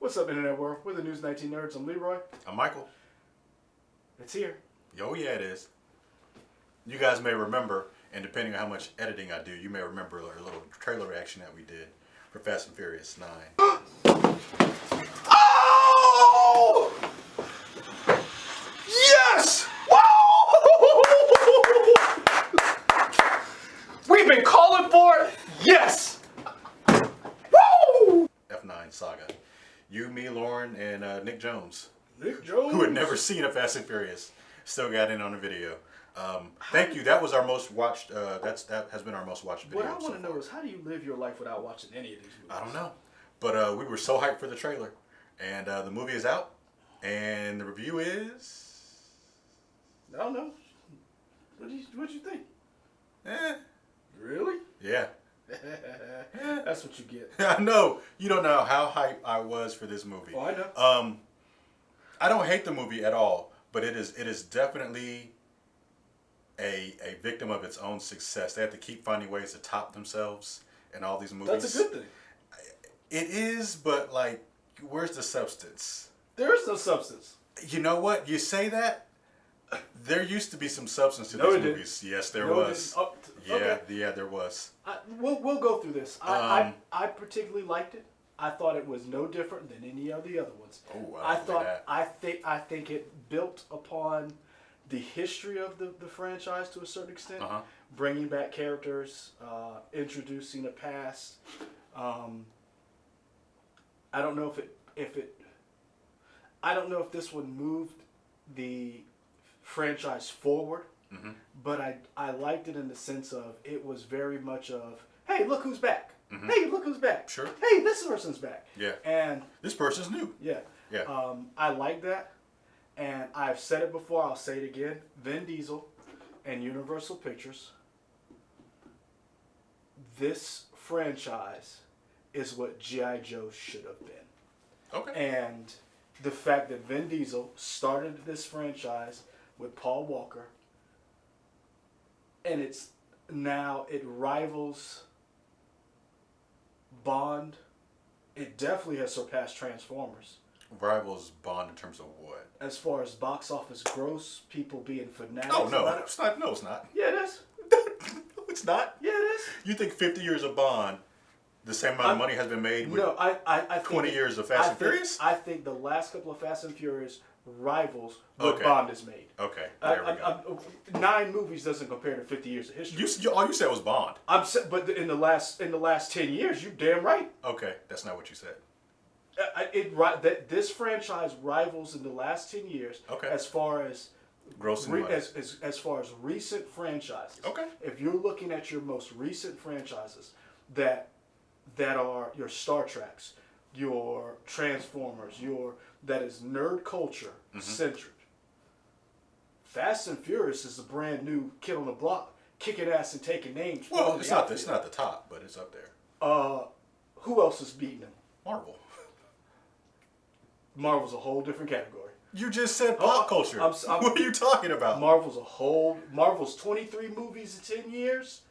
What's up, Internet World? We're the News 19 Nerds. I'm Leroy. I'm Michael. It's here. Oh, yeah, it is. You guys may remember, and depending on how much editing I do, you may remember a little trailer reaction that we did for Fast and Furious 9. Oh! Yes! Wow! We've been calling for it. Yes! Woo! F9 saga. You, me, Lauren, and Nick Jones. Nick Jones. Who had never seen a Fast and Furious. Still got in on the video. Thank you. That was our most watched. That has been our most watched video. What I want to know is, how do you live your life without watching any of these movies? I don't know, but we were so hyped for the trailer, and the movie is out, and the review is. I don't know. What'd you think? Really? Yeah. That's what you get. I know. You don't know how hyped I was for this movie. Oh, I know. I don't hate the movie at all, but it is definitely a victim of its own success. They have to keep finding ways to top themselves in all these movies. That's a good thing. It is, but like, where's the substance? There is no substance. You know what? You say that. There used to be some substance to these movies. Yes, there was. Oh, okay. Yeah, there was. We'll go through this. I particularly liked it. I thought it was no different than any of the other ones. Oh, I think it built upon the history of the franchise to a certain extent, bringing back characters, introducing a past. I don't know I don't know if this one moved the franchise forward, but I liked it in the sense of it was very much of, hey, look who's back. Hey, look who's back. Sure. Hey, this person's back. Yeah. And this person's new. Yeah. Yeah. I like that. And I've said it before, I'll say it again. Vin Diesel and Universal Pictures. This franchise is what G.I. Joe should have been. Okay. And the fact that Vin Diesel started this franchise with Paul Walker, and it rivals Bond. It definitely has surpassed Transformers. Rivals Bond in terms of what? As far as box office gross, people being fanatics. Oh no, about it. it's not. No, it's not. Yeah, it is. No, it's not. Yeah, it is. You think 50 years of Bond, the same amount of money has been made with I think 20 years of Fast and Furious? I think the last couple of Fast and Furious rivals what Okay. Bond has made. Okay, there we go. 9 movies doesn't compare to 50 years of history. All you said was Bond. But in the last 10 years, you're damn right. Okay, that's not what you said. This franchise rivals in the last 10 years. Okay. As far as Grossing as far as recent franchises. Okay. If you're looking at your most recent franchises that are your Star Treks, your Transformers, that is nerd culture centered. Fast and Furious is a brand new kid on the block, kicking ass and taking names. Well, it's not the top, but it's up there. Who else is beating them? Marvel. Marvel's a whole different category. You just said pop culture. What are you talking about? Marvel's 23 movies in 10 years.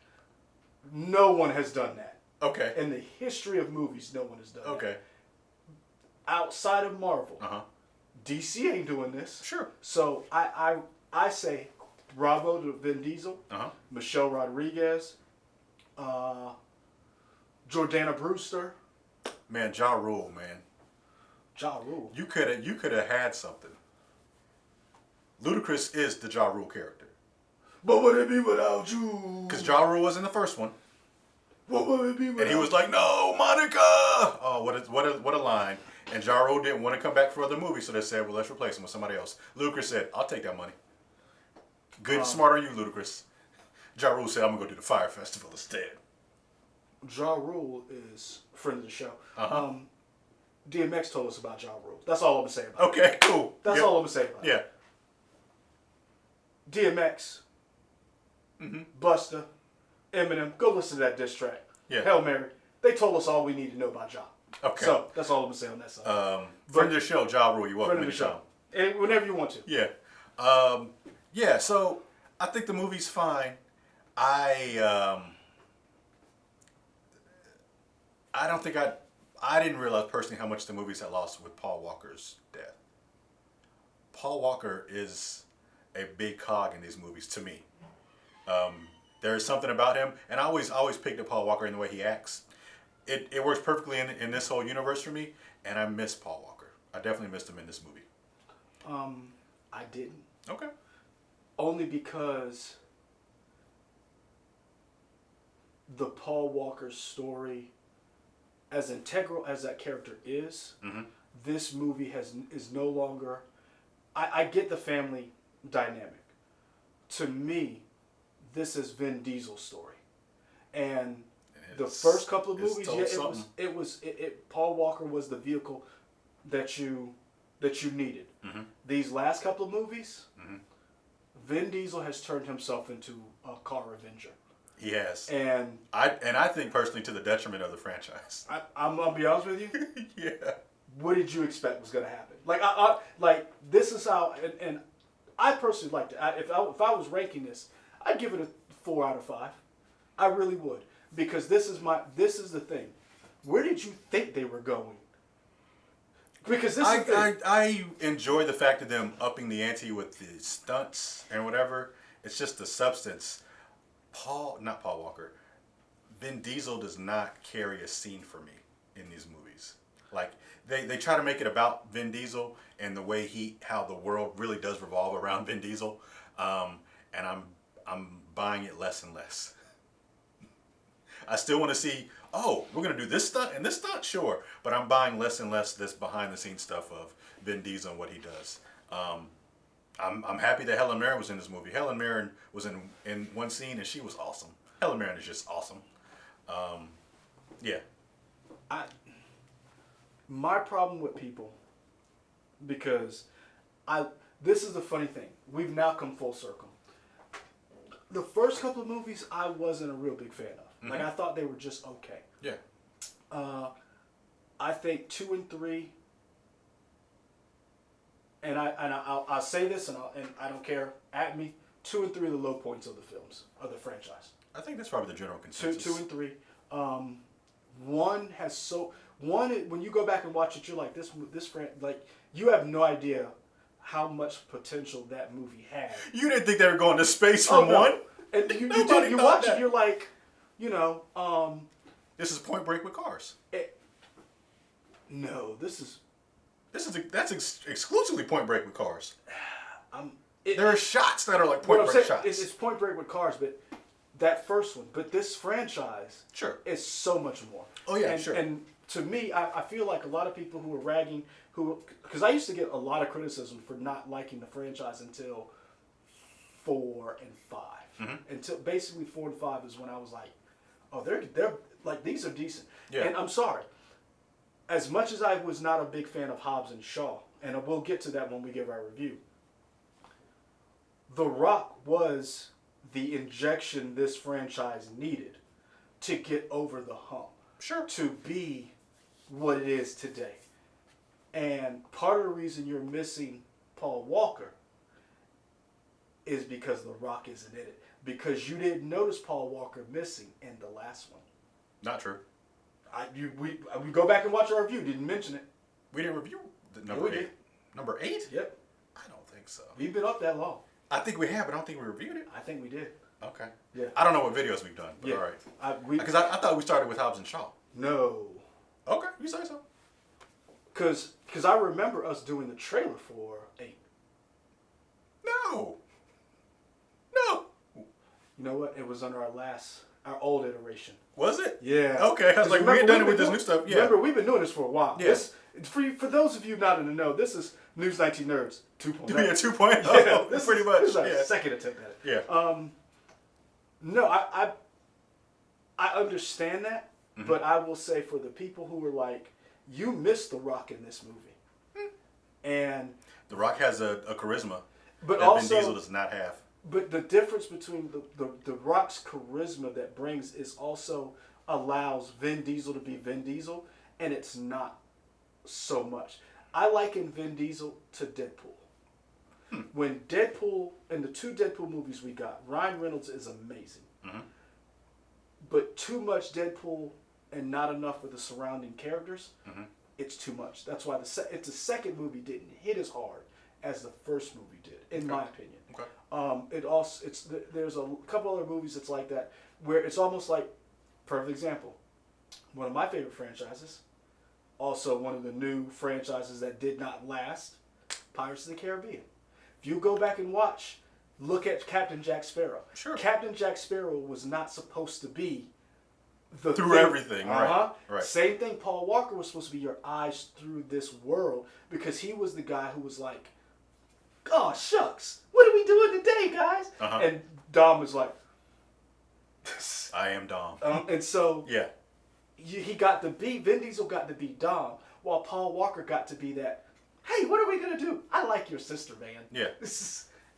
No one has done that. Okay. In the history of movies, no one has done that. Okay. Outside of Marvel, DC ain't doing this. Sure. So I say bravo to Vin Diesel, Michelle Rodriguez, Jordana Brewster. Man, Ja Rule, man. Ja Rule. You could have had something. Ludacris is the Ja Rule character. What would it be without you? Because Ja Rule was in the first one. What would it be without you? And he was like, "No, Monica!" Oh, what a line. And Ja Rule didn't want to come back for other movies, so they said, well, let's replace him with somebody else. Ludacris said, I'll take that money. Good, smart on you, Ludacris. Ja Rule said, I'm going to go do the Fire Festival instead. Ja Rule is a friend of the show. DMX told us about Ja Rule. That's all I'm going to say about it. Okay, cool. That's all I'm going to say about it. Yeah. DMX, Busta, Eminem, go listen to that diss track. Yeah. Hail Mary. They told us all we need to know about Ja. Okay. So that's all I'm gonna say on that side. Friend of the show, Ja Rule, you're welcome Friend of the show. And whenever you want to. Yeah. Yeah, so I think the movie's fine. I don't think I didn't realize personally how much the movies had lost with Paul Walker's death. Paul Walker is a big cog in these movies to me. There is something about him, and I always picked up Paul Walker in the way he acts. It works perfectly in this whole universe for me, and I miss Paul Walker. I definitely missed him in this movie. I didn't. Okay. Only because the Paul Walker story, as integral as that character is, this movie is no longer. I get the family dynamic. To me, this is Vin Diesel's story, and the first couple of movies, Paul Walker was the vehicle that you needed. These last couple of movies, Vin Diesel has turned himself into a car avenger. He has, and I think personally to the detriment of the franchise. I'm gonna be honest with you. Yeah. What did you expect was gonna happen? Like this is how, and I personally liked it. If I was ranking this, I'd give it a 4 out of 5. I really would, because this is the thing. Where did you think they were going? Because I enjoy the fact of them upping the ante with the stunts and whatever. It's just the substance. Not Paul Walker. Vin Diesel does not carry a scene for me in these movies. Like they try to make it about Vin Diesel and the way how the world really does revolve around Vin Diesel, and I'm buying it less and less. I still want to see, we're going to do this stunt and this stunt? Sure. But I'm buying less and less this behind-the-scenes stuff of Vin Diesel and what he does. I'm happy that Helen Mirren was in this movie. Helen Mirren was in one scene, and she was awesome. Helen Mirren is just awesome. Yeah. My problem with people, because this is the funny thing. We've now come full circle. The first couple of movies I wasn't a real big fan of. Like, I thought they were just okay. Yeah. I think 2 and 3, and I'll say this, and I don't care, at me, 2 and 3 are the low points of the films, of the franchise. I think that's probably the general consensus. 2 and 3. One, when you go back and watch it, you're like, you have no idea how much potential that movie had. You didn't think they were going to space from one? And you watch it, you're like, this is Point Break with cars. That's exclusively Point Break with cars. There are shots that are like Point Break shots. It's Point Break with cars, but that first one. But this franchise is so much more. Oh yeah, sure. And to me, I feel like a lot of people who are ragging, because I used to get a lot of criticism for not liking the franchise until 4 and 5. Until basically 4 and 5 is when I was like, oh, they're like, these are decent. Yeah. And I'm sorry, as much as I was not a big fan of Hobbs and Shaw, and we'll get to that when we give our review, The Rock was the injection this franchise needed to get over the hump. Sure. To be what it is today. And part of the reason you're missing Paul Walker is because The Rock isn't in it. Because you didn't notice Paul Walker missing in the last one. Not true. We go back and watch our review. Didn't mention it. We didn't review the number 8. Number 8? Yep. I don't think so. We've been up that long. I think we have, but I don't think we reviewed it. I think we did. Okay. Yeah. I don't know what videos we've done, but all right. Because I thought we started with Hobbs and Shaw. No. Okay, you say so. Because I remember us doing the trailer for 8. No. You know what? It was under our old iteration. Was it? Yeah. Okay. I was like, we ain't done it with this new stuff. Yeah. Remember, we've been doing this for a while. Yeah. For those of you not in the know, this is News 19 Nerds 2.0. Yeah, 2.0. Yeah, this pretty much. This is our second attempt at it. Yeah. No, I understand that, but I will say for the people who were like, you missed The Rock in this movie. And The Rock has a charisma but that also, Vin Diesel does not have. But the difference between the Rock's charisma that brings is also allows Vin Diesel to be Vin Diesel, and it's not so much. I liken Vin Diesel to Deadpool. When Deadpool, in the 2 Deadpool movies we got, Ryan Reynolds is amazing. But too much Deadpool and not enough with the surrounding characters, it's too much. That's why the second movie didn't hit as hard as the first movie did, in my opinion. Okay. There's a couple other movies that's like that, where it's almost like, perfect example, one of my favorite franchises, also one of the new franchises that did not last, Pirates of the Caribbean. If you go back and look at Captain Jack Sparrow. Sure. Captain Jack Sparrow was not supposed to be the through thing. everything, right? Same thing. Paul Walker was supposed to be your eyes through this world, because he was the guy who was like, "Oh shucks, what are we doing today, guys?" And Dom was like, "I am Dom." And so yeah, Vin Diesel got to be Dom, while Paul Walker got to be that, "Hey, what are we gonna do? I like your sister, man." Yeah.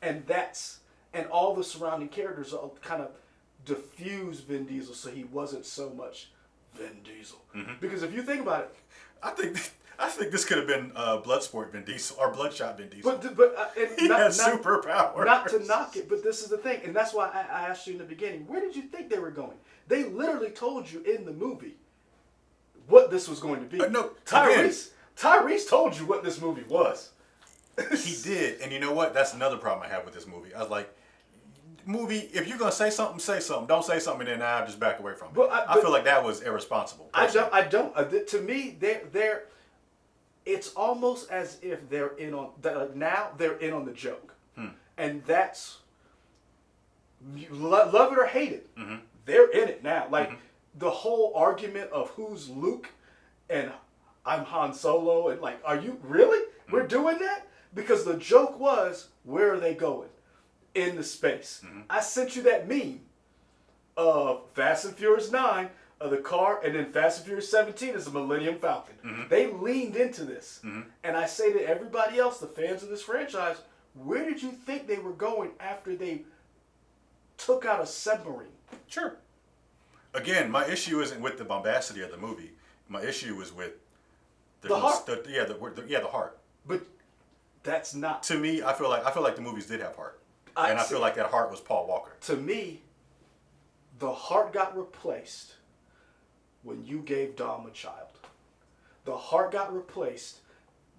And all the surrounding characters all kind of diffuse Vin Diesel, so he wasn't so much Vin Diesel. Because if you think about it, I think this could have been Bloodsport Vin Diesel or Bloodshot Vin Diesel. But he has superpowers. Not to knock it, but this is the thing, and that's why I asked you in the beginning, where did you think they were going? They literally told you in the movie what this was going to be. No, Tyrese told you what this movie was. He did, and you know what? That's another problem I have with this movie. I was like, movie, if you're gonna say something, say something. Don't say something, and then I'll just back away from it. But I feel like that was irresponsible. Personally. I don't. To me, they're. It's almost as if they're in on now. They're in on the joke, and that's love it or hate it. They're in it now. Like the whole argument of who's Luke and I'm Han Solo, and like, are you really? We're doing that because the joke was, where are they going? In the space. I sent you that meme of Fast and Furious 9 of the car, and then Fast and Furious 17 is the Millennium Falcon. They leaned into this. And I say to everybody else, the fans of this franchise, where did you think they were going after they took out a submarine? Sure. Again, my issue isn't with the bombacity of the movie. My issue is with the heart. The heart. But that's not. To me, I feel like the movies did have heart. I feel like that heart was Paul Walker. To me, the heart got replaced when you gave Dom a child. The heart got replaced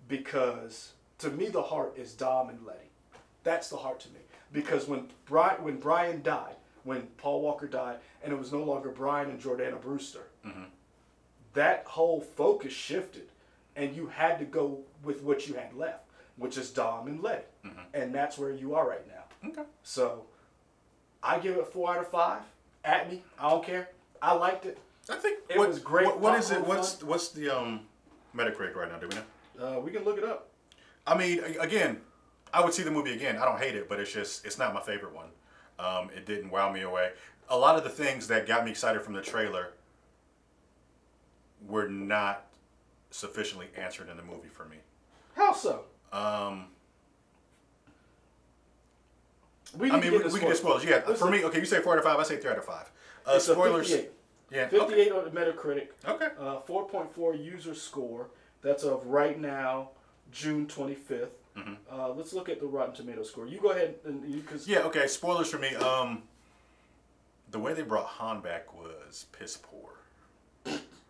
because, to me, the heart is Dom and Letty. That's the heart to me. Because when Brian died, when Paul Walker died, and it was no longer Brian and Jordana Brewster, that whole focus shifted, and you had to go with what you had left, which is Dom and Letty. And that's where you are right now. Okay. So, I give it 4 out of 5. At me, I don't care. I liked it. I think it was great. What is it? What's the Metacritic right now? Do we know? We can look it up. I mean, again, I would see the movie again. I don't hate it, but it's not my favorite one. It didn't wow me away. A lot of the things that got me excited from the trailer were not sufficiently answered in the movie for me. How so? We can get spoilers. Yeah, for me, okay, you say 4 out of 5. I say 3 out of 5. Spoilers. 58. Yeah, 58 on the Metacritic. Okay. 4.4 user score. That's of right now, June 25th. Let's look at the Rotten Tomatoes score. You go ahead because. Yeah. Okay. Spoilers for me. The way they brought Han back was piss poor.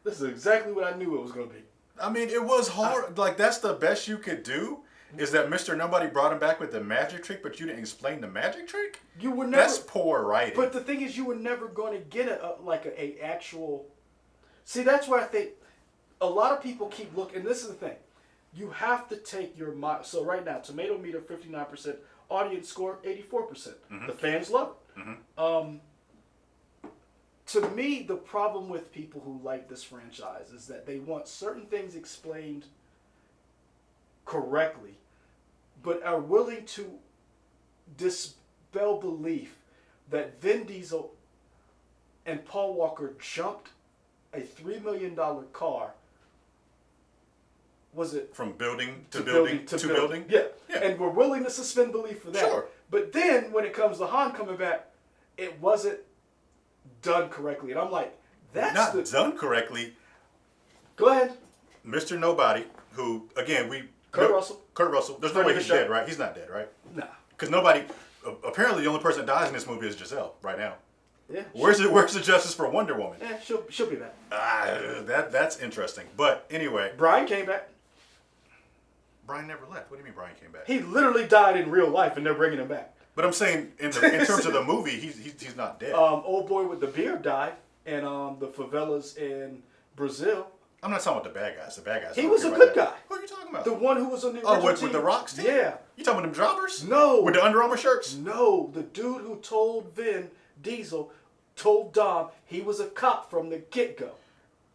This is exactly what I knew it was going to be. I mean, it was hard. Like, that's the best you could do. Is that Mr. Nobody brought him back with the magic trick, but you didn't explain the magic trick? You were never. That's poor writing. But the thing is, you were never going to get a actual. See, that's where I think a lot of people keep looking. And this is the thing, you have to take your mind. So right now, tomato meter 59%, audience score 84%. The fans love it. To me, the problem with people who like this franchise is that they want certain things explained correctly, but are willing to dispel belief that Vin Diesel and Paul Walker jumped a $3 million car. Was it from building to building to building? Yeah. And we're willing to suspend belief for that. Sure. But then when it comes to Han coming back, it wasn't done correctly, and I'm like, that's not done correctly. Go ahead. Mr. Nobody, who again Kurt Russell. There's no way he's dead, right? He's not dead, right? Nah. Because nobody. Apparently, the only person that dies in this movie is Giselle right now. Yeah. Where's the justice for Wonder Woman? Yeah, she'll be back. That's interesting. But anyway, Brian came back. Brian never left. What do you mean Brian came back? He literally died in real life, and they're bringing him back. But I'm saying in terms of the movie, he's not dead. Old boy with the beard died, and the favelas in Brazil. I'm not talking about the bad guys. The bad guys. He was a good guy. Who are you talking about? The one who was on the original team. With the Rocks team? Yeah. You talking about them jobbers? No. With the Under Armour shirts? No, the dude who told Vin Diesel told Dom he was a cop from the get-go.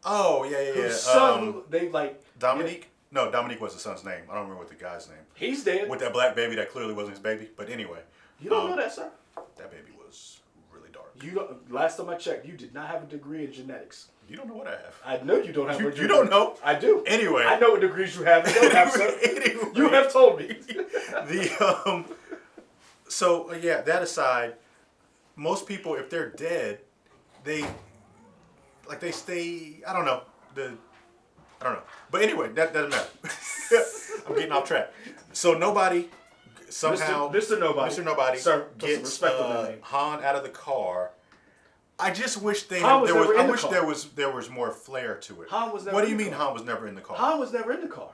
Oh, yeah. Whose son, they like... Dominique? Yeah. No, Dominique was the son's name. I don't remember what the guy's name. He's dead. With that black baby that clearly wasn't his baby. But anyway. You don't know that, sir? That baby was really dark. You don't. Last time I checked, you did not have a degree in genetics. You don't know what I have. I know you don't have a degree. You don't know? I do. Anyway. I know what degrees you have and don't have, sir. Anyway. You have told me. That aside, most people, if they're dead, they stay. I don't know. But anyway, that doesn't matter. I'm getting off track. So nobody somehow, Mr. Nobody, sir, put some gets respect on that name. Han out of the car. I just wish there was more flair to it. Han was never. What do you mean Han was never in the car? Han was never in the car.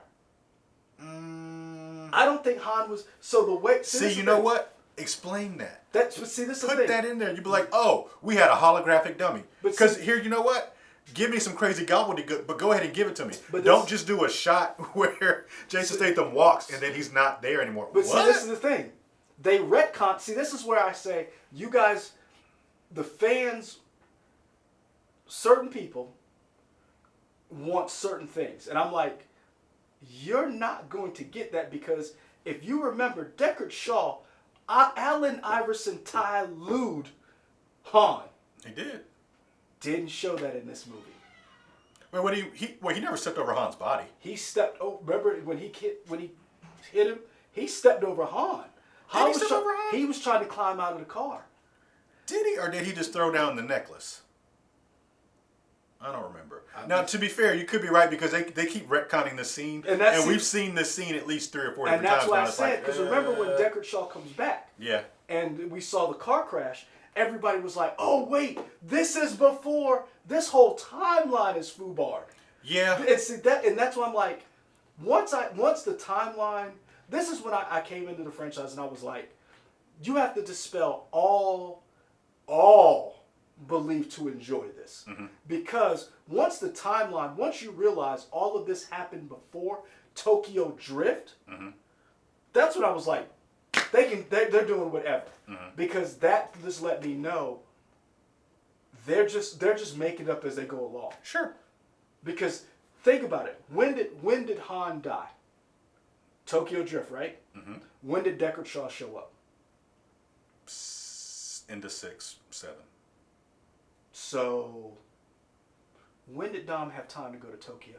I don't think Han was. So the way. See, you know what? Explain that. This is the thing. Put that in there. You'd be like, oh, we had a holographic dummy. Because here, you know what? Give me some crazy gobbledygook, but go ahead and give it to me. But don't just do a shot where Jason Statham walks and then he's not there anymore. But see, this is the thing. They retcon. See, this is where I say, you guys, the fans, certain people want certain things. And I'm like, you're not going to get that because if you remember, Deckard Shaw, Allen Iverson Ty-Lewd Han. He did. Didn't show that in this movie. Wait, he never stepped over Han's body. He stepped over. Remember when he hit him? He stepped over Han. Did he step over Han? He was trying to climb out of the car. Did he, or did he just throw down the necklace? I don't remember. Now, to be fair, you could be right because they keep retconning the scene, and we've seen this scene at least 3 or 4 different times. And that's why I said, because remember when Deckard Shaw comes back? Yeah. And we saw the car crash. Everybody was like, "Oh wait, this is before. This whole timeline is foobarred." Yeah. And that's why I'm like, once the timeline. This is when I came into the franchise and I was like, you have to dispel all belief to enjoy this, because once you realize all of this happened before Tokyo Drift, that's when I was like, they're doing whatever, because that just let me know they're just making it up as they go along. Sure. Because think about it. When did Han die? Tokyo Drift, right? When did Deckard Shaw show up? Into 6, 7. So when did Dom have time to go to Tokyo?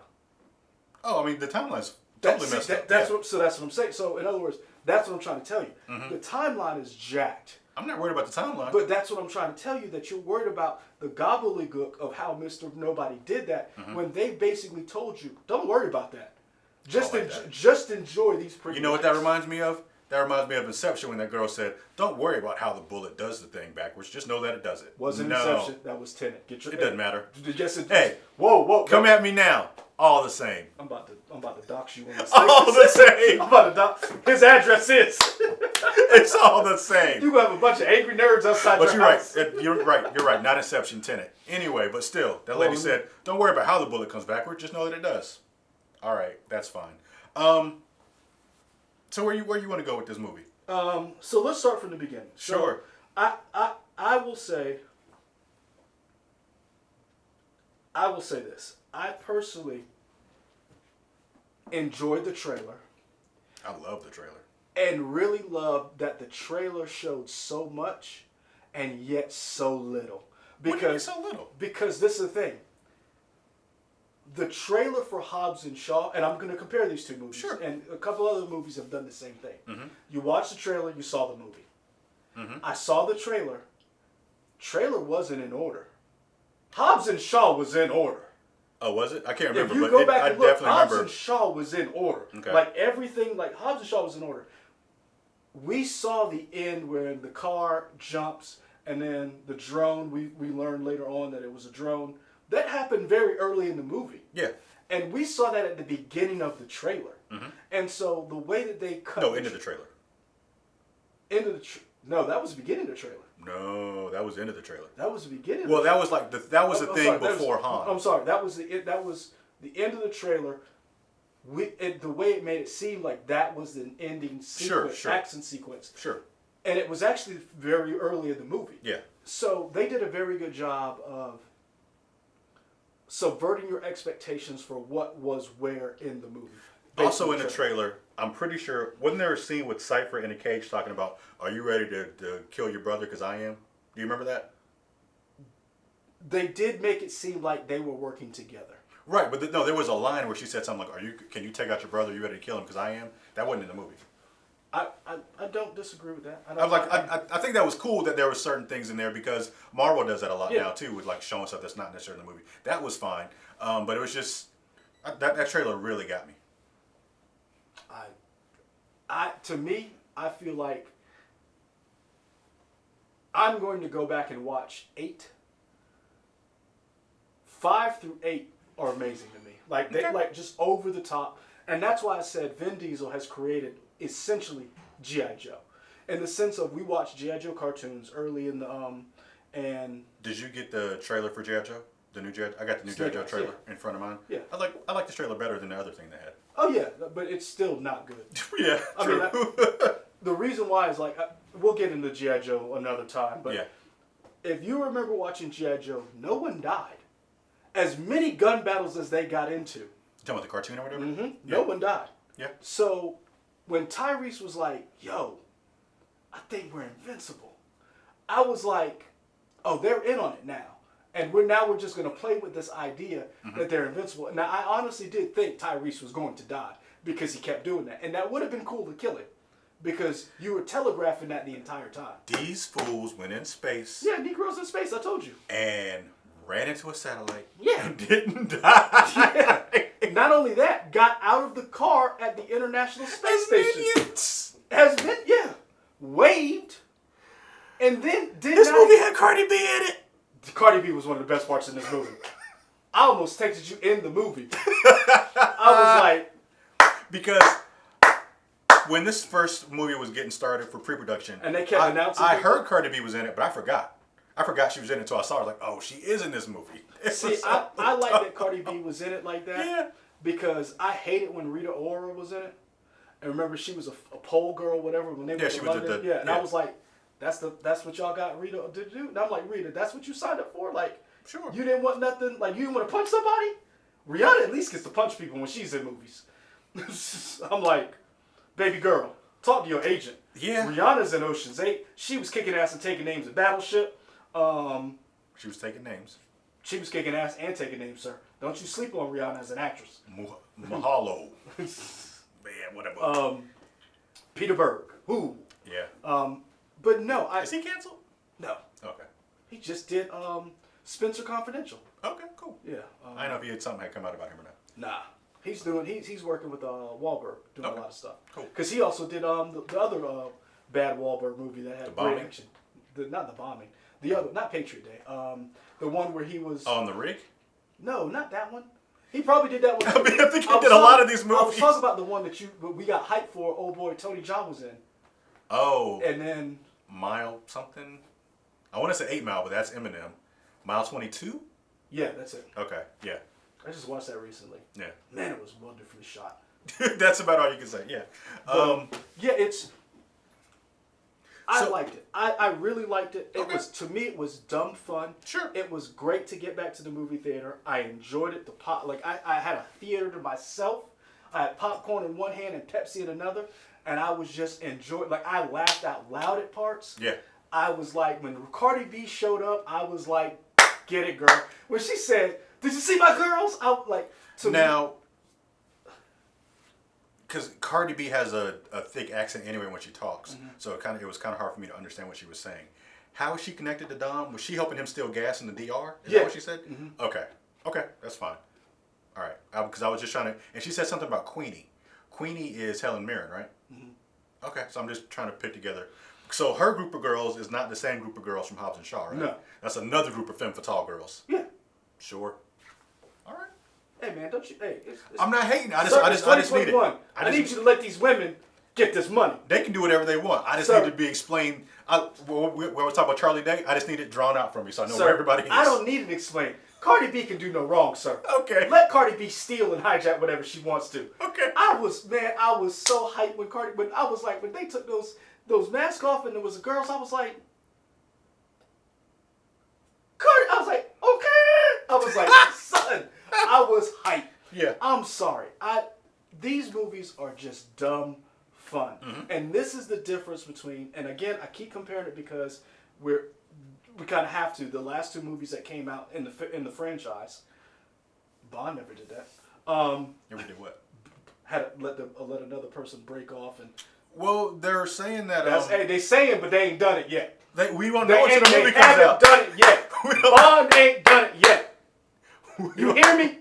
Oh, I mean the timeline's totally messed up. That's what I'm saying. So in other words, that's what I'm trying to tell you. The timeline is jacked. I'm not worried about the timeline. But that's what I'm trying to tell you, that you're worried about the gobbledygook of how Mr. Nobody did that, when they basically told you, don't worry about that. Just enjoy these pretty. You know what that reminds me of? That reminds me of Inception when that girl said, "Don't worry about how the bullet does the thing backwards. Just know that it does it." Wasn't Inception. That was Tenet. It doesn't matter. Yes, it Hey, whoa! Come at me now. All the same. I'm about to dox you. All the same. I'm about to dox. His address is. It's all the same. You gonna have a bunch of angry nerds outside your house. But you're right. You're right. Not Inception, Tenet. Anyway, but still, that lady said, "Don't worry about how the bullet comes backward. Just know that it does." All right, that's fine. So where you want to go with this movie? So let's start from the beginning. Sure. So I will say this. I personally enjoyed the trailer. I love the trailer. And really loved that the trailer showed so much and yet so little. What do you mean so little? Because this is the thing. The trailer for Hobbs and Shaw, and I'm going to compare these two movies, sure, and a couple other movies have done the same thing. You watch the trailer, you saw the movie. I saw the trailer. Trailer wasn't in order. Hobbs and Shaw was in order. Oh, was it? I can't remember. If you go back and look, Hobbs and Shaw was in order. Okay. Like everything, like Hobbs and Shaw was in order. We saw the end where the car jumps And then the drone, we learned later on that it was a drone. That happened very early in the movie. Yeah. And we saw that at the beginning of the trailer. Mm-hmm. And so the way that they cut... No, into the trailer. No, that was the beginning of the trailer. No, that was the end of the trailer. That was the beginning. Well, that was like the thing before Han. I'm sorry. That was the end of the trailer. The way it made it seem like that was an ending sequence, action sequence. Sure. And it was actually very early in the movie. Yeah. So they did a very good job of subverting your expectations for what was where in the movie. Also in the trailer, I'm pretty sure, wasn't there a scene with Cypher in a cage talking about, are you ready to kill your brother because I am? Do you remember that? They did make it seem like they were working together. Right, but no, there was a line where she said something like, can you take out your brother? Are you ready to kill him because I am? That wasn't in the movie. I don't disagree with that. I think that was cool that there were certain things in there because Marvel does that a lot now too with like showing stuff that's not necessarily in the movie. That was fine, but it was just that trailer really got me. To me, I feel like I'm going to go back and watch 8. 5 through 8 are amazing to me. Like they like just over the top, and that's why I said Vin Diesel has created essentially G.I. Joe, in the sense of we watched G.I. Joe cartoons early in the and. Did you get the trailer for G.I. Joe? The new G.I. I got the new G.I. Joe trailer in front of mine. Yeah. I like the trailer better than the other thing they had. Oh yeah, but it's still not good. Yeah, true. I mean, the reason why is like we'll get into G.I. Joe another time, but if you remember watching G.I. Joe, no one died. As many gun battles as they got into. You talking about the cartoon or whatever? Mm-hmm. Yeah. No one died. Yeah. So when Tyrese was like, "Yo, I think we're invincible," I was like, "Oh, they're in on it now." And we're just going to play with this idea that they're invincible. Now, I honestly did think Tyrese was going to die because he kept doing that. And that would have been cool to kill him because you were telegraphing that the entire time. These fools went in space. Yeah, Negroes in space, I told you. And ran into a satellite. Yeah. And didn't die. Yeah. Not only that, got out of the car at the International Space Station. Waved. And then This movie had Cardi B in it. Cardi B was one of the best parts in this movie. I almost texted you in the movie. I was like... Because when this first movie was getting started for pre-production... And they kept announcing... I heard Cardi B was in it, but I forgot. I forgot she was in it until I saw her. Like, oh, she is in this movie. See, I like that Cardi B was in it like that. Yeah. Because I hated when Rita Ora was in it. And remember, she was a pole girl, whatever. When they went to London. And I was like... That's what y'all got Rita to do? And I'm like, Rita, that's what you signed up for? Like, sure. You didn't want nothing? Like, you didn't want to punch somebody? Rihanna at least gets to punch people when she's in movies. I'm like, baby girl, talk to your agent. Yeah. Rihanna's in Ocean's 8. She was kicking ass and taking names at Battleship. She was taking names. She was kicking ass and taking names, sir. Don't you sleep on Rihanna as an actress. Mahalo. Man, whatever. Peter Berg. Who? Yeah. But no, Is he canceled? No. Okay. He just did Spencer Confidential. Okay, cool. Yeah. I don't know if something had come out about him or not. Nah. He's working with Wahlberg doing a lot of stuff. Cool. Because he also did the other bad Wahlberg movie that had great action. Not the bombing. The other, not Patriot Day. The one where he was on the rig. No, not that one. He probably did that one. I mean, I think he did a lot of these movies. I was talking about the one that we got hyped for. Old boy Tony Jaa was in. Oh. And then. Mile something? I want to say 8 Mile, but that's Eminem. Mile 22? Yeah, that's it. Okay, yeah. I just watched that recently. Yeah. Man, it was wonderfully shot. That's about all you can say, yeah. I liked it. I really liked it. To me, it was dumb fun. Sure. It was great to get back to the movie theater. I enjoyed it. I had a theater to myself. I had popcorn in one hand and Pepsi in another. And I was just enjoying, like, I laughed out loud at parts. Yeah. I was like, when Cardi B showed up, I was like, get it, girl. When she said, did you see my girls? I was like, now, because Cardi B has a thick accent anyway when she talks, so it was kind of hard for me to understand what she was saying. How is she connected to Dom? Was she helping him steal gas in the DR? Is that what she said? Mm-hmm. Okay, that's fine. All right, because I was just trying to, and she said something about Queenie. Queenie is Helen Mirren, right? Mm-hmm. Okay, so I'm just trying to put together, So her group of girls is not the same group of girls from Hobbs and Shaw, right? No. That's another group of femme fatale girls. Yeah. Sure. All right. Hey man, don't you? Hey, I'm not hating. I sir, just need it. I need you to let these women get this money. They can do whatever they want. I just Sir, need to be explained. When we talk about Charlie Day, I just need it drawn out for me so I know sir, where everybody is. I don't need it explained. Cardi B can do no wrong, sir. Okay. Let Cardi B steal and hijack whatever she wants to. Okay. I was so hyped when I was like, when they took those masks off and there was girls, I was like, Cardi, I was like, okay. I was like, son, I was hyped. Yeah. I'm sorry. These movies are just dumb fun. And this is the difference between, and again, I keep comparing it because we kind of have to. The last two movies that came out in the franchise, Bond never did that. Never did what? Had to let another person break off and. Well, they're saying that. Hey, they saying, but they ain't done it yet. We won't know until the movie They comes haven't out. done it yet. Bond ain't done it yet. You hear me?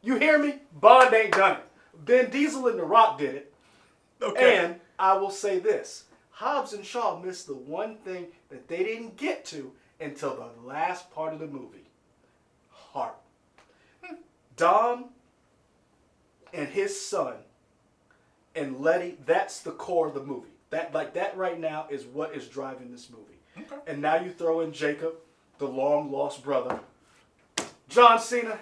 You hear me? Bond ain't done it. Vin Diesel and The Rock did it. Okay. And I will say this. Hobbs and Shaw missed the one thing that they didn't get to until the last part of the movie. Heart. Dom and his son and Letty, that's the core of the movie. That right now is what is driving this movie. Okay. And now you throw in Jacob, the long lost brother. John Cena,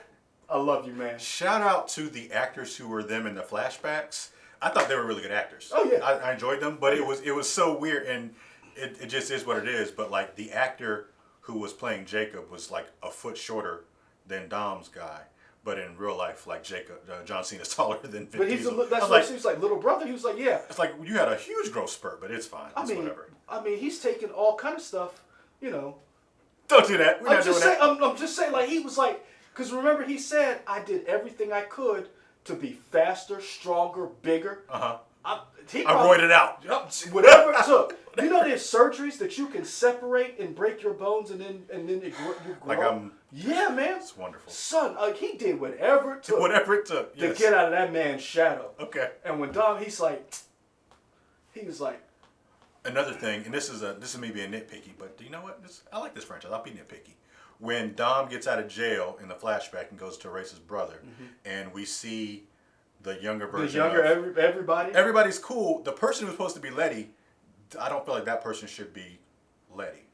I love you, man. Shout out to the actors who were them in the flashbacks. I thought they were really good actors. Oh yeah, I enjoyed them, but it was so weird, and it just is what it is. But like the actor who was playing Jacob was like a foot shorter than Dom's guy, but in real life, like John Cena's taller than Vin Diesel. That's what he was like, little brother. He was like, yeah. It's like you had a huge growth spurt, but it's fine. It's whatever. I mean, he's taking all kind of stuff, you know. Don't do that. We're not doing that. I'm just saying, like, he was like, because remember he said, I did everything I could to be faster, stronger, bigger. I roided out. Whatever it took. You know there's surgeries that you can separate and break your bones and then you grow. Like yeah, man. It's wonderful. Son, he did whatever it took. Whatever it took. To get out of that man's shadow. Okay. And when Dom, he was like. Another thing, and this is me being nitpicky, but you know what? I like this franchise. I'll be nitpicky. When Dom gets out of jail in the flashback and goes to erase his brother, and we see the younger version. Everybody. Everybody's cool. The person who's supposed to be Letty, I don't feel like that person should be Letty.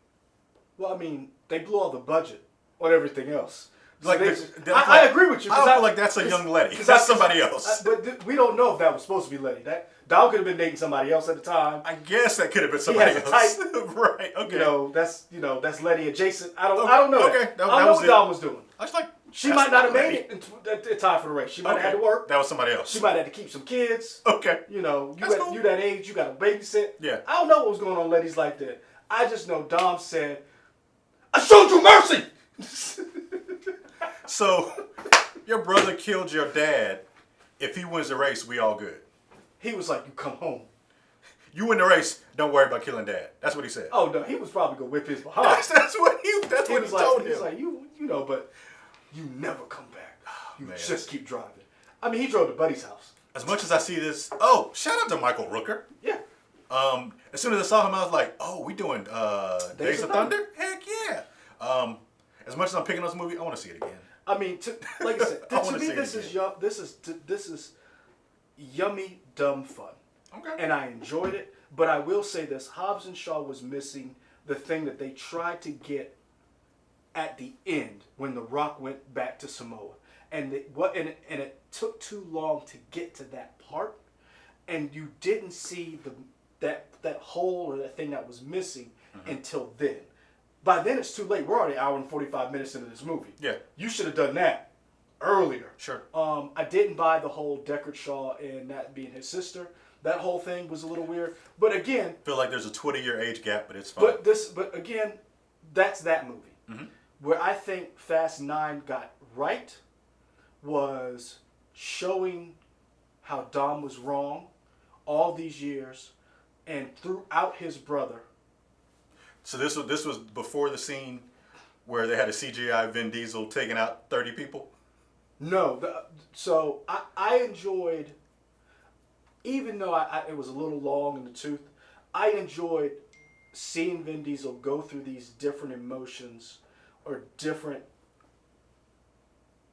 Well, I mean, they blew all the budget on everything else. So Like, I agree with you. I don't feel like that's a young Letty. That's somebody else. But we don't know if that was supposed to be Letty. Dom could have been dating somebody else at the time. I guess that could have been somebody else. Right. Okay. That's Letty adjacent. I don't know. Okay. I don't know what Dom was doing. I was like, she might not have made it in time for the race. She might have had to work. That was somebody else. She might have had to keep some kids. Okay. You cool. that age, you got to babysit. Yeah. I don't know what was going on in Letty's life then. I just know Dom said, I showed you mercy. So, your brother killed your dad. If he wins the race, we all good. He was like, you come home. You win the race, don't worry about killing dad. That's what he said. Oh, no, he was probably going to whip his behind. That's what he told him. He was like, you know, but you never come back. You just keep driving. I mean, he drove to Buddy's house. As much as I see this, shout out to Michael Rooker. Yeah. As soon as I saw him, I was like, oh, we doing Days of Thunder? Heck yeah. As much as I'm picking on this movie, I want to see it again. I mean, like I said, to me, this is yummy, dumb fun. Okay. And I enjoyed it, but I will say this: Hobbs and Shaw was missing the thing that they tried to get at the end when The Rock went back to Samoa, and it took too long to get to that part, and you didn't see that hole or that thing that was missing until then. By then, it's too late. We're already an hour and 45 minutes into this movie. Yeah. You should have done that earlier. Sure. I didn't buy the whole Deckard Shaw and that being his sister. That whole thing was a little weird. But again... I feel like there's a 20-year age gap, but it's fine. But again, that's that movie. Where I think Fast 9 got right was showing how Dom was wrong all these years and throughout his brother. So this was before the scene where they had a CGI Vin Diesel taking out 30 people? No. So I enjoyed, even though it was a little long in the tooth, I enjoyed seeing Vin Diesel go through these different emotions or different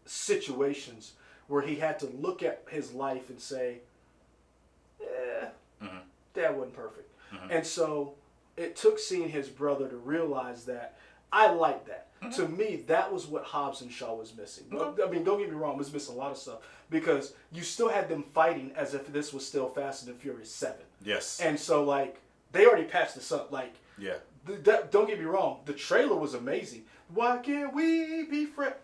situations where he had to look at his life and say, that wasn't perfect. And so it took seeing his brother to realize that. I like that. To me, that was what Hobbs and Shaw was missing. I mean, don't get me wrong, it was missing a lot of stuff because you still had them fighting as if this was still Fast and the Furious 7. Yes. And so, like, they already patched this up. Like, yeah. Don't get me wrong, the trailer was amazing. Why can't we be friends?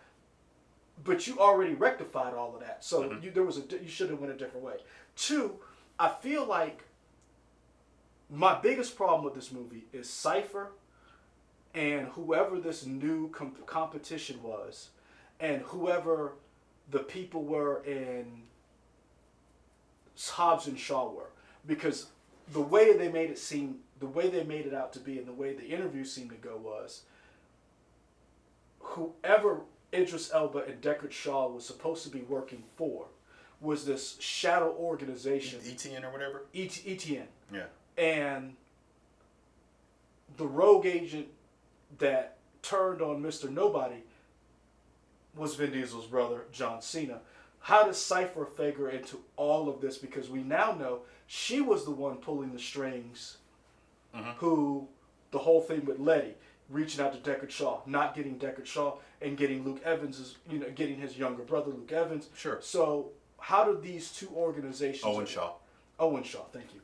But you already rectified all of that. So you should have went a different way. 2, I feel like my biggest problem with this movie is Cypher and whoever this new competition was and whoever the people were in Hobbs and Shaw were. Because the way they made it out to be and the way the interview seemed to go was whoever Idris Elba and Deckard Shaw was supposed to be working for was this shadow organization. ETN or whatever? ETN. Yeah. And the rogue agent that turned on Mr. Nobody was Vin Diesel's brother, John Cena. How does Cypher figure into all of this? Because we now know she was the one pulling the strings, who the whole thing with Letty, reaching out to Deckard Shaw, not getting Deckard Shaw, and getting Luke Evans, getting his younger brother, Luke Evans. Sure. So how do these two organizations... Owen Shaw, thank you.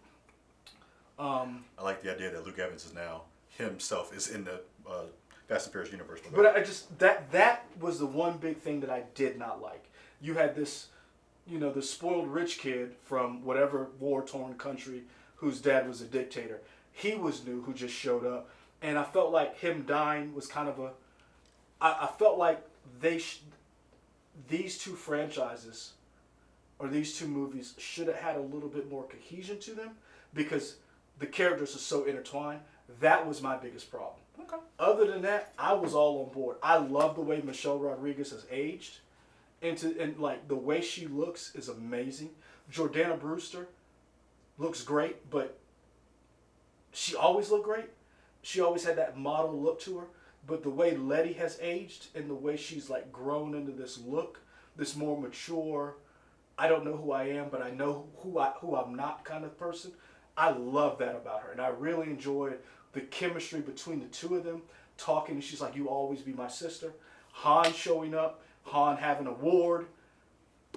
I like the idea that Luke Evans is now himself is in the Fast and Furious universe. But I just that was the one big thing that I did not like. You had this, the spoiled rich kid from whatever war-torn country whose dad was a dictator. He was new, who just showed up, and I felt like him dying was kind of I felt like these two franchises or these two movies should have had a little bit more cohesion to them because the characters are so intertwined. That was my biggest problem. Okay. Other than that, I was all on board. I love the way Michelle Rodriguez has aged. And like the way she looks is amazing. Jordana Brewster looks great, but she always looked great. She always had that model look to her. But the way Letty has aged and the way she's like grown into this look, this more mature, I don't know who I am, but I know who I'm not kind of person. I love that about her. And I really enjoyed the chemistry between the two of them talking. And she's like, "You always be my sister." Han showing up, Han having a ward.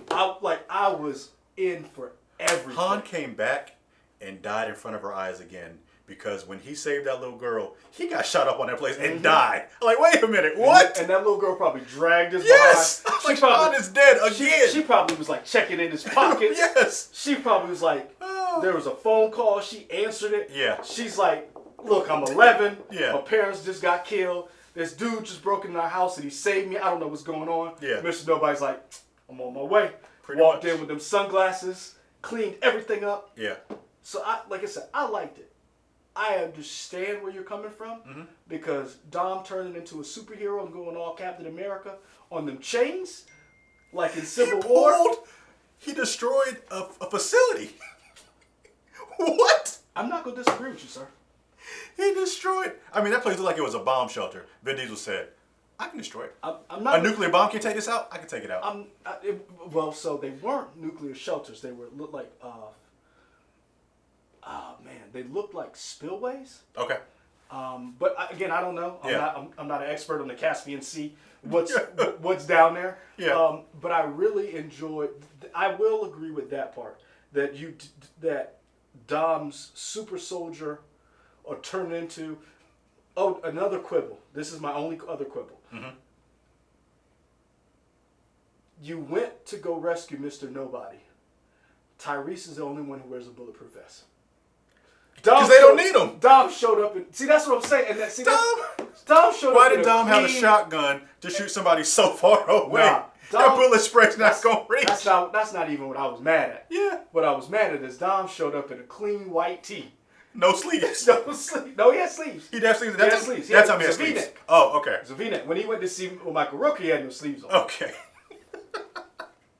I was in for everything. Han came back and died in front of her eyes again. Because when he saved that little girl, he got shot up on that place and died. I'm like, wait a minute, what? And that little girl probably dragged his Yes! behind. Han is dead again. She probably was like checking in his pockets. Yes! She probably was like, there was a phone call. She answered it. Yeah. She's like, look, I'm 11. Yeah. My parents just got killed. This dude just broke into our house and he saved me. I don't know what's going on. Yeah. Mr. Nobody's like, I'm on my way. Pretty Walked much. in with them sunglasses, cleaned everything up. Yeah. So, like I said, I liked it. I understand where you're coming from because Dom turning into a superhero and going all Captain America on them chains, like in Civil War. He destroyed a facility. What? I'm not going to disagree with you, sir. He destroyed. I mean, that place looked like it was a bomb shelter. Vin Diesel said, "I can destroy it. I'm not a nuclear bomb can take this out. I can take it out." So they weren't nuclear shelters. They looked like they looked like spillways. Okay. But again, I don't know. I'm not an expert on the Caspian Sea. What's down there? Yeah. But I really enjoyed. I will agree with that part that Dom's super soldier or turned into. Oh, another quibble. This is my only other quibble. You went to go rescue Mr. Nobody. Tyrese is the only one who wears a bulletproof vest. Because they don't need him. Dom showed up and see that's what I'm saying. And Dom showed up. Why did Dom have a shotgun to shoot somebody so far away? That bullet spray's not gonna reach. That's not even what I was mad at. Yeah. What I was mad at is Dom showed up in a clean white tee. No sleeves. No sleeves. No, he had sleeves. He had sleeves. He had sleeves. That's how he had It was a sleeves. V-neck. Oh, okay. It was a V-neck. When he went to see Michael Rooker, he had no sleeves on. Okay.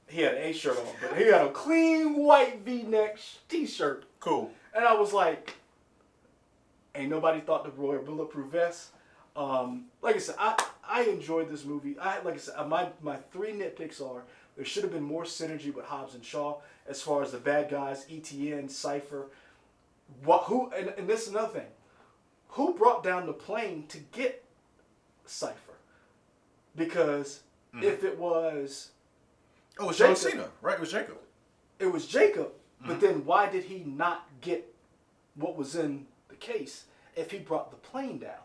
He had an A shirt on, but he had a clean white V-neck t-shirt. Cool. And I was like, Ain't nobody thought to wear bulletproof vests. Like I said, I enjoyed this movie. Like I said, my three nitpicks are there should have been more synergy with Hobbs and Shaw as far as the bad guys, ETN, Cypher. And this is another thing. Who brought down the plane to get Cypher? Because if it was... Oh, it was John Cena, right? It was Jacob. It was Jacob, but then why did he not get what was in the case if he brought the plane down?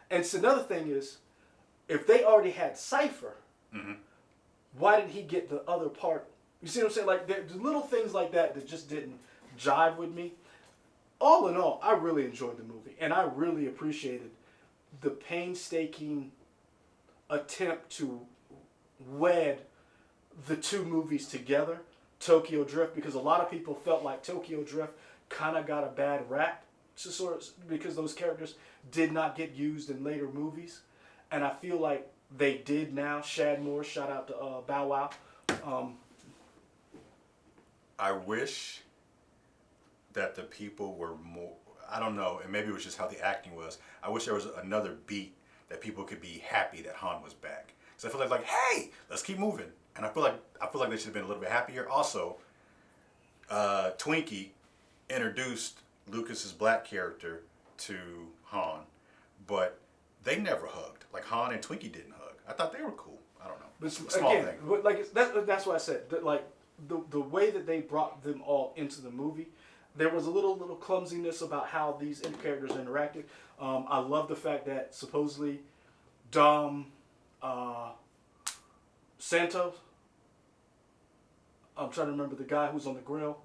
And so another thing is, if they already had Cypher, why didn't he get the other part? You see what I'm saying? Like, there's little things like that just didn't jive with me. All in all, I really enjoyed the movie, and I really appreciated the painstaking attempt to wed the two movies together, Tokyo Drift, because a lot of people felt like Tokyo Drift kind of got a bad rap, because those characters did not get used in later movies, and I feel like they did now. Shad Moore, shout out to Bow Wow. I wish that the people were more, I don't know, and maybe it was just how the acting was. I wish there was another beat that people could be happy that Han was back. So I feel like, hey, let's keep moving. And I feel like they should have been a little bit happier. Also, Twinkie introduced Lucas's black character to Han, but they never hugged. Like Han and Twinkie didn't hug. I thought they were cool. I don't know. But Small again, thing. like that's what I said. That, like the way that they brought them all into the movie, there was a little clumsiness about how these characters interacted. I love the fact that supposedly Dom Santos, I'm trying to remember the guy who's on the grill.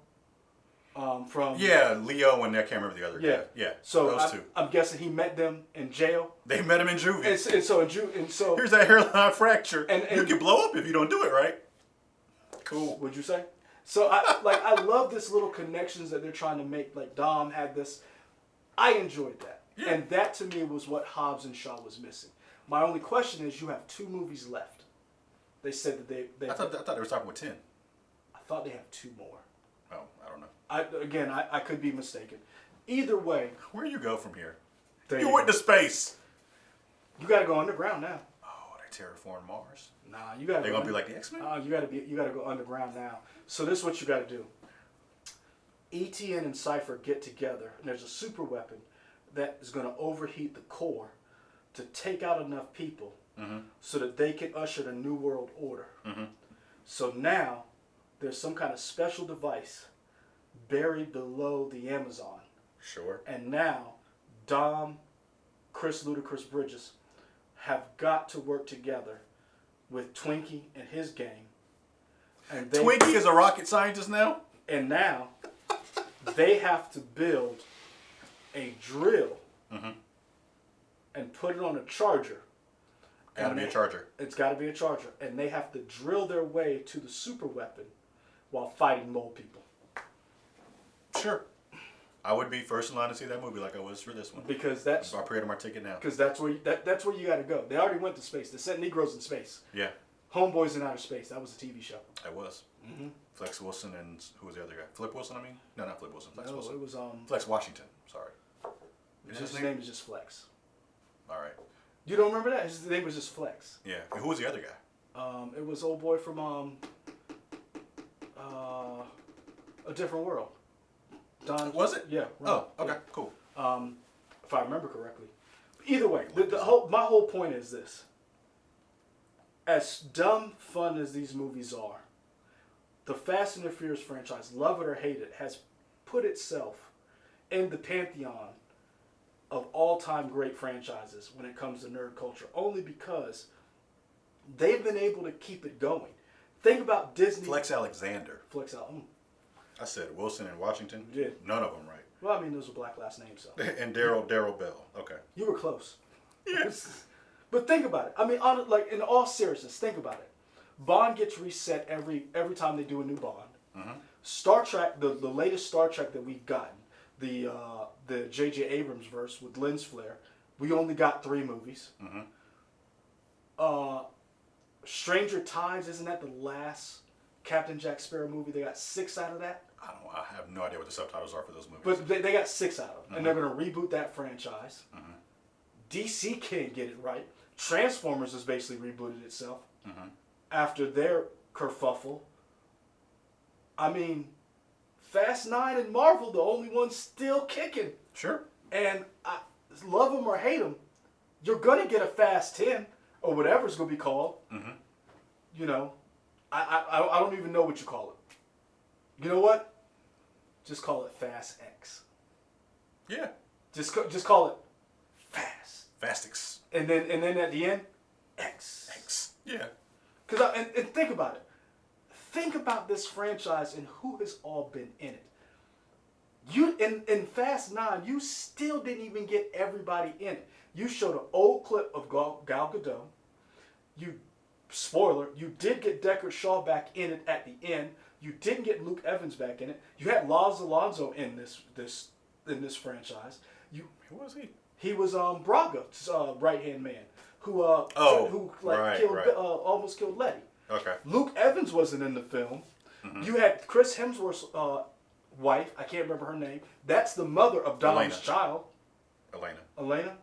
From Leo and I can't remember the other guy. Yeah, so those two. I'm guessing he met them in jail. They met him in juvie. And so here's that hairline fracture. And you can blow up if you don't do it right. Cool. Would you say? So I love this little connections that they're trying to make. Like Dom had this. I enjoyed that, and that to me was what Hobbs and Shaw was missing. My only question is, you have 2 movies left. They said that they I thought they were talking with 10. I thought they have 2 more. Oh, I don't know. I could be mistaken. Either way, where do you go from here? You went to space. You got to go underground now. Oh, they terraform Mars. Nah, you got. They're gonna be like the X-Men. You got to go underground now. So this is what you got to do. ETN and Cypher get together, and there's a super weapon that is going to overheat the core to take out enough people so that they can usher the New World Order. So now there's some kind of special device buried below the Amazon. Sure. And now Dom, Chris Ludacris Bridges have got to work together with Twinkie and his gang. And Twinkie is a rocket scientist now? And now they have to build a drill and put it on a charger. Gotta be a charger. It's got to be a charger. And they have to drill their way to the super weapon while fighting mole people. Sure. I would be first in line to see that movie like I was for this one. Because that's... I pre-ordered my ticket now. Because that's where you got to go. They already went to space. They sent Negroes in space. Yeah. Homeboys in Outer Space. That was a TV show. It was. Flex Wilson and who was the other guy? Flip Wilson, I mean? No, not Flip Wilson. Flex Wilson. It was... Flex Washington. Sorry. His name is just Flex. All right. You don't remember that? His name was just Flex. Yeah. And who was the other guy? It was old boy from A Different World. Don. Was it? Yeah. Right. Oh, okay, cool. If I remember correctly. Either way, my whole point is this. As dumb fun as these movies are, the Fast and the Furious franchise, love it or hate it, has put itself in the pantheon of all-time great franchises when it comes to nerd culture, only because they've been able to keep it going. Think about Disney. Flex Alexander. Flex Al. I said Wilson and Washington. You did. None of them right. Well, I mean, those are black last names, so. And Daryl Bell. Okay. You were close. Yes. But think about it. I mean, in all seriousness, think about it. Bond gets reset every time they do a new Bond. Star Trek, the latest Star Trek that we've gotten, the J.J. Abrams verse with lens flare, we only got 3 movies. Stranger Tides, isn't that the last Captain Jack Sparrow movie? They got 6 out of that. I have no idea what the subtitles are for those movies. But they got 6 out of them, and they're going to reboot that franchise. DC can't get it right. Transformers has basically rebooted itself after their kerfuffle. I mean, Fast 9 and Marvel, the only ones still kicking. Sure. And love them or hate them, you're going to get a Fast 10 or whatever it's going to be called. You know, I don't even know what you call it. You know what? Just call it Fast X. Yeah. Just call it Fast. Fastix. And then at the end, X. X. Yeah. And think about it. Think about this franchise and who has all been in it. You in Fast 9, you still didn't even get everybody in it. You showed an old clip of Gal Gadot. Spoiler, you did get Deckard Shaw back in it at the end. You didn't get Luke Evans back in it. You had Laz Alonso in this franchise. Who was he? He was Braga's right hand man, who almost killed Letty. Okay. Luke Evans wasn't in the film. You had Chris Hemsworth's wife. I can't remember her name. That's the mother of Dom's child. Elena.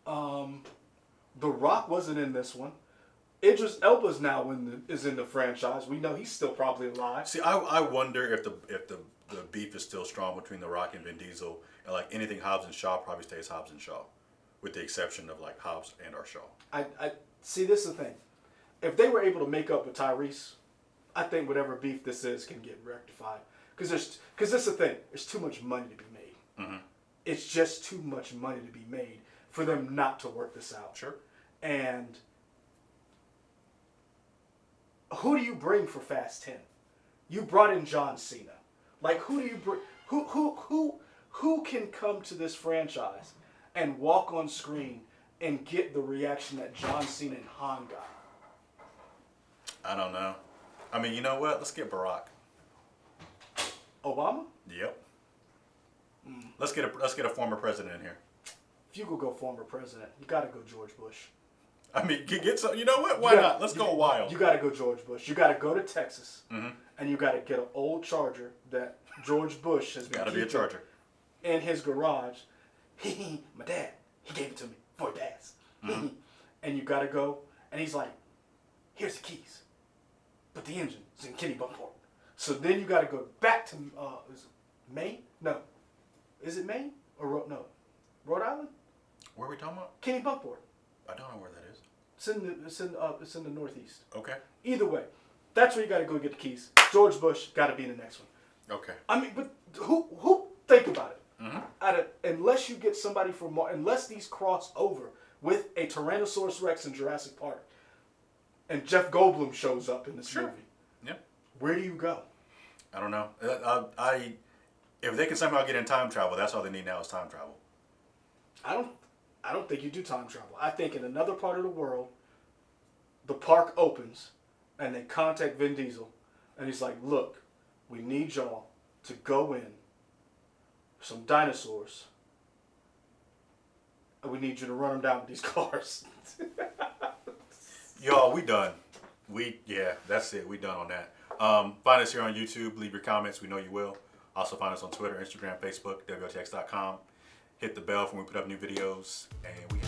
The Rock wasn't in this one. Idris Elba's now is in the franchise. We know he's still probably alive. See, I wonder if the beef is still strong between The Rock and Vin Diesel, and like anything Hobbs and Shaw probably stays Hobbs and Shaw, with the exception of like Hobbs and or Shaw. I see. This is the thing. If they were able to make up with Tyrese, I think whatever beef this is can get rectified. Because this is the thing. There's too much money to be made. It's just too much money to be made for them not to work this out. Sure. And who do you bring for Fast 10? You brought in John Cena. Like, who do you bring? Who can come to this franchise and walk on screen and get the reaction that John Cena and Han got? I don't know. I mean, you know what? Let's get Barack. Obama? Yep. Let's get a former president in here. If you could go former president, you got to go George Bush. I mean, get some. You know what? Why not? Let's go wild. You got to go George Bush. You got to go to Texas, and you got to get an old Charger that George Bush has been keeping be a Charger in his garage. My dad, he gave it to me for gas. And you got to go, and he's like, "Here's the keys, but the engine is in Kenny Bunkport." So then you got to go back to is it Maine? No, is it Maine or Rhode Island? Where are we talking about? Kenny Bunkport. I don't know where that is. It's in the Northeast. Okay. Either way, that's where you got to go get the keys. George Bush got to be in the next one. Okay. I mean, but who think about it? Unless you get somebody from unless these cross over with a Tyrannosaurus Rex in Jurassic Park, and Jeff Goldblum shows up in this movie. Yeah. Where do you go? I don't know. If they can somehow get in time travel, that's all they need now is time travel. I don't think you do time travel. I think in another part of the world, the park opens, and they contact Vin Diesel, and he's like, "Look, we need y'all to go in, some dinosaurs, and we need you to run them down with these cars." Y'all, we done. That's it. We done on that. Find us here on YouTube. Leave your comments. We know you will. Also find us on Twitter, Instagram, Facebook, WOTX.com. Hit the bell for when we put up new videos, and we